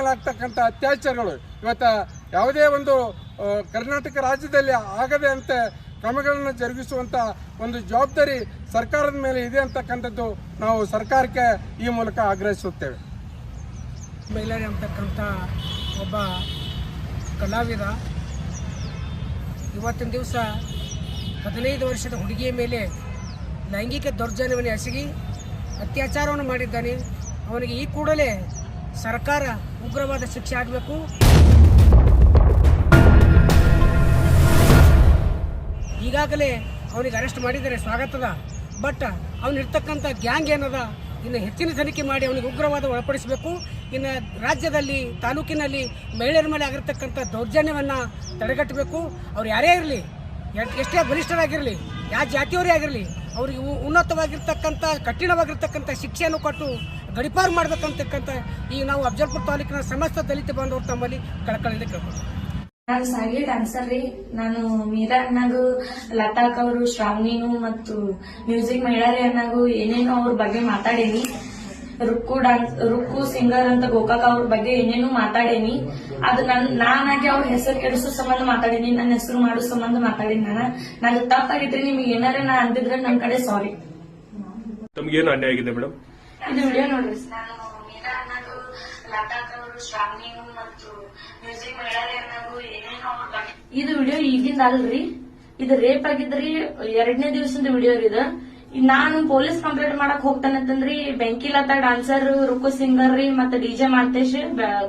ಮೇಲೆ ಆಗ್ತಕ್ಕಂಥ ಅತ್ಯಾಚಾರಗಳು ಇವತ್ತು ಯಾವುದೇ ಒಂದು ಕರ್ನಾಟಕ ರಾಜ್ಯದಲ್ಲಿ ಆಗದೆ ಅಂತ ಕ್ರಮಗಳನ್ನು ಜರುಗಿಸುವಂಥ ಒಂದು ಜವಾಬ್ದಾರಿ ಸರ್ಕಾರದ ಮೇಲೆ ಇದೆ ಅಂತಕ್ಕಂಥದ್ದು ನಾವು ಸರ್ಕಾರಕ್ಕೆ ಈ ಮೂಲಕ ಆಗ್ರಹಿಸುತ್ತೇವೆ. ಮೈಲಾರಿ ಅಂತಕ್ಕಂಥ ಒಬ್ಬ ಕಲಾವಿದ ಇವತ್ತಿನ ದಿವಸ 15 ವರ್ಷದ ಹುಡುಗಿಯ ಮೇಲೆ ಲೈಂಗಿಕ ದೌರ್ಜನ್ಯವನ್ನು ಎಸಗಿ ಅತ್ಯಾಚಾರವನ್ನು ಮಾಡಿದ್ದಾನೆ. ಅವನಿಗೆ ಈ ಕೂಡಲೇ ಸರ್ಕಾರ ಉಗ್ರವಾದ ಶಿಕ್ಷೆ ಆಗಬೇಕು. ಈಗಾಗಲೇ ಅವನಿಗೆ ಅರೆಸ್ಟ್ ಮಾಡಿದರೆ ಸ್ವಾಗತದ, ಬಟ್ ಅವನಿರ್ತಕ್ಕಂಥ ಗ್ಯಾಂಗ್ ಏನದ ಇನ್ನು ಹೆಚ್ಚಿನ ತನಿಖೆ ಮಾಡಿ ಅವನಿಗೆ ಉಗ್ರವಾದ ಒಳಪಡಿಸಬೇಕು. ಇನ್ನು ರಾಜ್ಯದಲ್ಲಿ ತಾಲೂಕಿನಲ್ಲಿ ಮಹಿಳೆಯರ ಮೇಲೆ ಆಗಿರ್ತಕ್ಕಂಥ ದೌರ್ಜನ್ಯವನ್ನು ತಡೆಗಟ್ಟಬೇಕು. ಅವ್ರು ಯಾರೇ ಇರಲಿ, ಎಷ್ಟೇ ಬಲಿಷ್ಠರಾಗಿರಲಿ, ಯಾವ ಜಾತಿಯವರೇ ಆಗಿರಲಿ, ಅವರಿಗೆ ಉನ್ನತವಾಗಿರ್ತಕ್ಕಂಥ ಕಠಿಣವಾಗಿರ್ತಕ್ಕಂಥ ಶಿಕ್ಷೆಯನ್ನು ಕೊಟ್ಟು ಗಡಿಪಾರು ಮಾಡಬೇಕಂತಕ್ಕಂಥ ಈ ನಾವು ಅಫಜಲ್ಪುರ ತಾಲೂಕಿನ ಸಮಸ್ತ ದಲಿತ ಬಾಂಧವರು ತಮ್ಮಲ್ಲಿ ಕಳಕಳಿಯಿಂದ ಕೇಳ್ಕೊಳ್ತೀವಿ. ನಾನು ಸಾಂಘಿಕ ಡ್ಯಾನ್ಸರ್ ರೀ. ನಾನು ಮೀರಾ ಅಣ್ಣಾಗು, ಲತಾಕ್ ಅವರು, ಶ್ರಾವಣಿನು ಮತ್ತು ಮ್ಯೂಸಿಕ್ ಮಹಿಳಾರಿ ಅಣ್ಣಾಗು ಏನೇನೋ ಅವ್ರ ಬಗ್ಗೆ ಮಾತಾಡೇನಿ. ರುಕ್ಕು ಸಿಂಗರ್ ಅಂತ ಗೋಕಾಕ್ ಅವ್ರ ಬಗ್ಗೆ ಏನೇನು ಮಾತಾಡೇನಿ. ಅದು ನಾನಾಗಿ ಅವ್ರ ಹೆಸರು ಕೆಡಿಸೋ ಸಂಬಂಧ ಮಾತಾಡೀನಿ, ನನ್ನ ಹೆಸರು ಮಾಡೋ ಸಂಬಂಧ ಮಾತಾಡೀನಿ. ನನಗೆ ತಪ್ಪಾಗಿದ್ರಿ, ನಿಮ್ಗೆ ಏನಾರ ನಾ ಅಂದಿದ್ರೆ ನನ್ನ ಕಡೆ ಸಾರಿ. ತಮ್ಗೇನು ಅನ್ಯಾಯ ಆಗಿದೆ ಮೇಡಮ್? ಇದು ವಿಡಿಯೋ ನೋಡ್ರಿ. ನಾನು ಮೀರಾ ಅಣ್ಣಾಗು, ಲತಾಕ್ ಅವರು, ಶ್ರಾವಣಿನು ಮತ್ತು ಮ್ಯೂಸಿಕ್ ಮಹಿಳಾರಿ ಅಣ್ಣಾಗು ಏನೇನೋ ಅವ್ರ ಬಗ್ಗೆ. ಇದು ವಿಡಿಯೋ ಈಗಿಂದ ಅಲ್ರಿ, ಇದು ರೇಪ್ ಆಗಿದ್ರಿ 2ನೇ ದಿವಸದ ವಿಡಿಯೋ ಇದು. ನಾನು ಪೊಲೀಸ್ ಕಂಪ್ಲೇಂಟ್ ಮಾಡಕ್ ಹೋಗ್ತಾನಂತಂದ್ರಿ ಬೆಂಕಿ ಲತಾ ಡಾನ್ಸರ್, ರುಕ್ಕು ಸಿಂಗರ್ ರೀ ಮತ್ತೆ DJ ಮಾಂತೇಶ್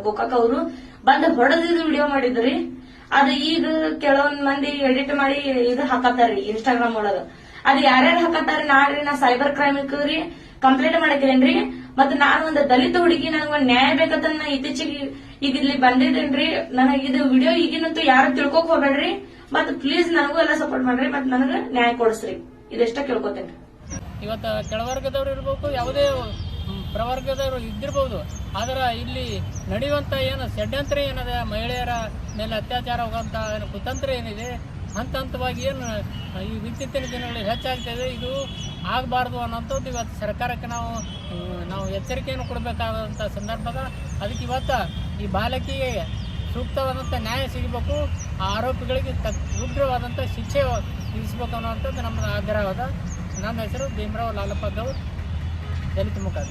ಗೋಕಾಕ್ ಅವರು ಬಂದ್ ಹೊಡೆದಿದ್ದು ವಿಡಿಯೋ ಮಾಡಿದ್ರಿ. ಅದು ಈಗ ಕೆಲವೊಂದ್ ಮಂದಿ ಎಡಿಟ್ ಮಾಡಿ ಇದು ಹಾಕತ್ತಾರ್ರಿ ಇನ್ಸ್ಟಾಗ್ರಾಮ್ ಒಳಗ. ಅದು ಯಾರ್ಯಾರು ಹಾಕತ್ತಾರ ನಾಡ್ರಿ, ನಾ ಸೈಬರ್ ಕ್ರೈಮ್ ರೀ ಕಂಪ್ಲೇಂಟ್ ಮಾಡಕೇನ್ರಿ. ಮತ್ ನಾನು ಒಂದು ದಲಿತ ಹುಡುಗಿ, ನನಗೊಂದ್ ನ್ಯಾಯ ಬೇಕಂತ ನಾ ಇತ್ತೀಚೆಗೆ ಈಗ ಇಲ್ಲಿ ಬಂದಿದ್ದೇನ್ರಿ. ನನಗೆ ಇದು ವಿಡಿಯೋ ಈಗಿನಂತೂ ಯಾರು ತಿಳ್ಕೊಕ್ ಹೋಗ್ಬೇಡ್ರಿ. ಮತ್ ಪ್ಲೀಸ್ ನನಗೂ ಎಲ್ಲ ಸಪೋರ್ಟ್ ಮಾಡ್ರಿ, ಮತ್ ನನಗ ನ್ಯಾಯ ಕೊಡಿಸ್ರಿ, ಇದೆಷ್ಟ ಕೇಳ್ಕೊತೇನ್ರಿ. ಇವತ್ತು ಕೆಳವರ್ಗದವ್ರು ಇರ್ಬೇಕು, ಯಾವುದೇ ಪ್ರವರ್ಗದವರು ಇದ್ದಿರ್ಬೋದು, ಆದ್ರೆ ಇಲ್ಲಿ ನಡೆಯುವಂತ ಏನು ಷಡ್ಯಂತ್ರ ಏನದ, ಮಹಿಳೆಯರ ಮೇಲೆ ಅತ್ಯಾಚಾರ ಹೋಗುವಂತ ಏನು ಕುತಂತ್ರ ಏನಿದೆ, ಹಂತ ಹಂತವಾಗಿ ಏನು ಈ ಇತ್ತೀಚಿನ ದಿನಗಳಲ್ಲಿ ಹೆಚ್ಚಾಗ್ತದೆ, ಇದು ಆಗಬಾರ್ದು ಅನ್ನೋಂಥದ್ದು ಇವತ್ತು ಸರ್ಕಾರಕ್ಕೆ ನಾವು ಎಚ್ಚರಿಕೆಯನ್ನು ಕೊಡಬೇಕಾದಂಥ ಸಂದರ್ಭದ. ಅದಕ್ಕೆ ಇವತ್ತು ಈ ಬಾಲಕಿಗೆ ಸೂಕ್ತವಾದಂಥ ನ್ಯಾಯ ಸಿಗಬೇಕು, ಆ ಆರೋಪಿಗಳಿಗೆ ಉಗ್ರವಾದಂಥ ಶಿಕ್ಷೆ ವಿಧಿಸಬೇಕು ಅನ್ನುವಂಥದ್ದು ನಮ್ಮದು ಆಗ್ರಹವಾದ. ನನ್ನ ಹೆಸರು ಭೀಮರಾವ್ ಲಾಲಪ್ಪ ಗೌಡ್, ದಲಿತ ಮುಖಂಡ.